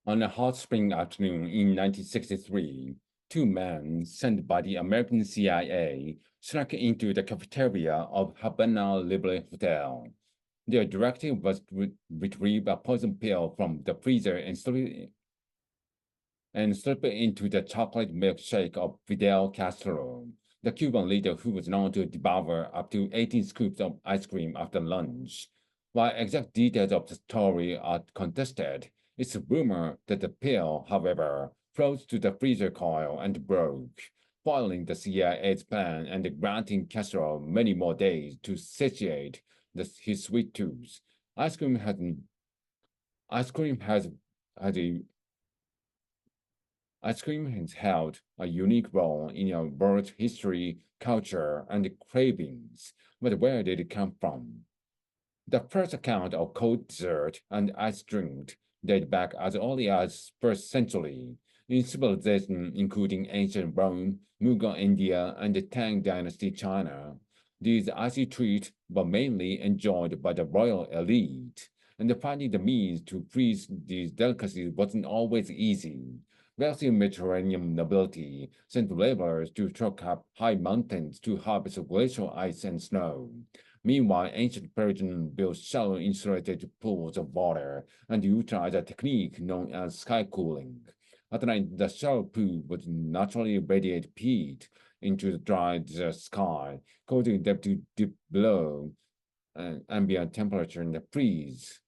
On a hot spring afternoon in 1963, two men sent by the American CIA snuck into the cafeteria of Havana Libre Hotel. Their directive was to retrieve a poison pill from the freezer and slip it into the chocolate milkshake of Fidel Castro, the Cuban leader who was known to devour up to 18 scoops of ice cream after lunch. While exact details of the story are contested, it's rumored that the pill, however, froze to the freezer coil and broke, foiling the CIA's plan and granting Castro many more days to satiate his sweet tooth. Ice cream has held a unique role in our world's history, culture, and cravings. But where did it come from? The first account of cold dessert and ice drink date back as early as 1st century, in civilization including ancient Rome, Mughal India, and the Tang Dynasty China. These icy treats were mainly enjoyed by the royal elite, and finding the means to freeze these delicacies wasn't always easy. Wealthy Mediterranean nobility sent laborers to trek up high mountains to harvest glacial ice and snow. Meanwhile, ancient Persians built shallow insulated pools of water and utilized a technique known as sky cooling. At night, the shallow pool would naturally radiate heat into the dry sky, causing them to dip below ambient temperature in the freeze.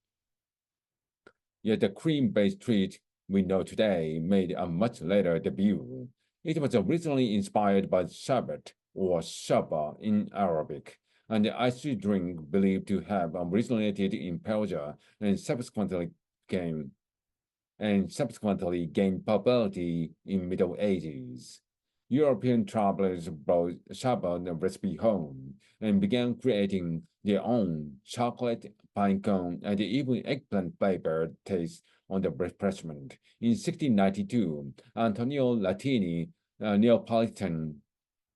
Yet the cream-based treat we know today made a much later debut. It was originally inspired by sherbet, or shaba in Arabic, and the icy drink believed to have originated in Persia and subsequently gained popularity in Middle Ages. European travelers brought shaba recipe home and began creating their own chocolate, pine cone, and even eggplant flavored taste on the refreshment. In 1692, Antonio Latini, a Neapolitan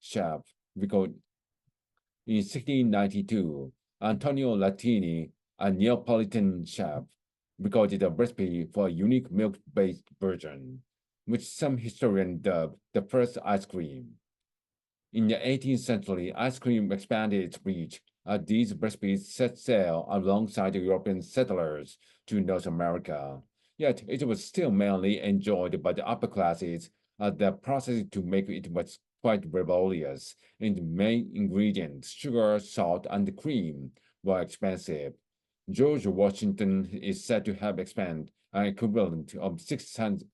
chef, in 1692, Antonio Latini, a Neapolitan chef, recorded a recipe for a unique milk-based version, which some historians dubbed the first ice cream. In the 18th century, ice cream expanded its reach as these recipes set sail alongside the European settlers to North America. Yet it was still mainly enjoyed by the upper classes, as the process to make it was quite rebellious, and the main ingredients, sugar, salt, and cream, were expensive. George Washington is said to have expended an equivalent of 600.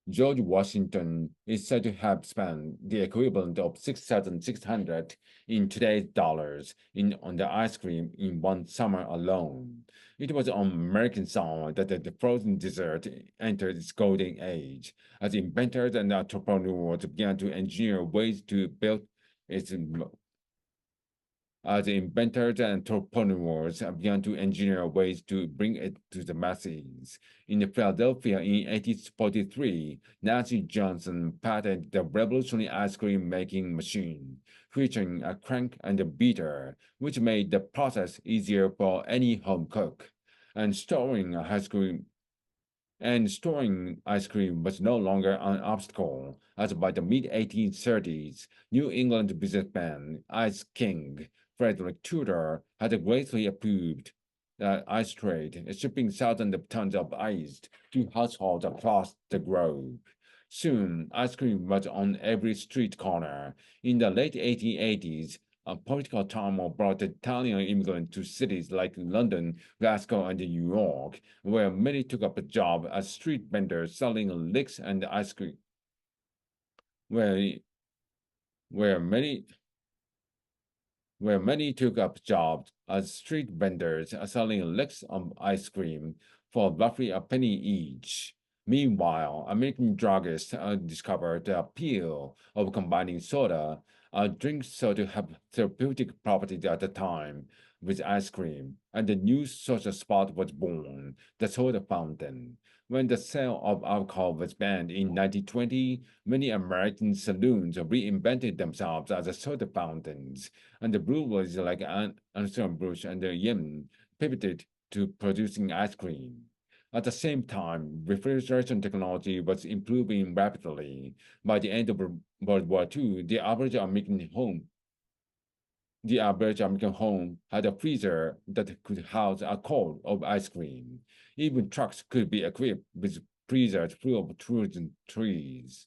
George Washington is said to have spent the equivalent of 6,600 in today's dollars on the ice cream in one summer alone. It was on American soil that the frozen dessert entered its golden age, as inventors and entrepreneurs began to engineer ways to build its As inventors and entrepreneurs began to engineer ways to bring it to the masses. In Philadelphia in 1843, Nancy Johnson patented the revolutionary ice cream making machine, featuring a crank and a beater, which made the process easier for any home cook. And storing ice cream was no longer an obstacle, as by the mid-1830s, New England businessman Ice King Frederick Tudor had greatly approved the ice trade, shipping thousands of tons of ice to households across the globe. Soon, ice cream was on every street corner. In the late 1880s, a political turmoil brought Italian immigrants to cities like London, Glasgow, and New York, where many took up a job as street vendors selling licks and ice cream. Where many took up jobs as street vendors selling licks of ice cream for roughly a penny each. Meanwhile, American druggists discovered the appeal of combining soda, a drink thought to have therapeutic properties at the time, with ice cream, and a new social spot was born, the soda fountain. When the sale of alcohol was banned in 1920, many American saloons reinvented themselves as soda fountains, and the breweries like Anheuser-Busch and Yim pivoted to producing ice cream. At the same time, refrigeration technology was improving rapidly. By the end of World War II, the average American home had a freezer that could house a quart of ice cream. Even trucks could be equipped with freezers full of frozen trees.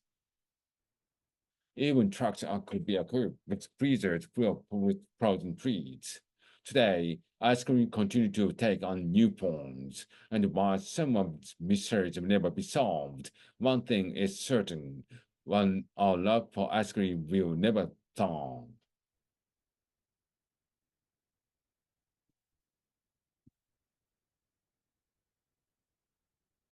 Even trucks could be equipped with freezers full of frozen trees. Today, ice cream continues to take on new forms, and while some of its mysteries will never be solved, one thing is certain: our love for ice cream will never stop.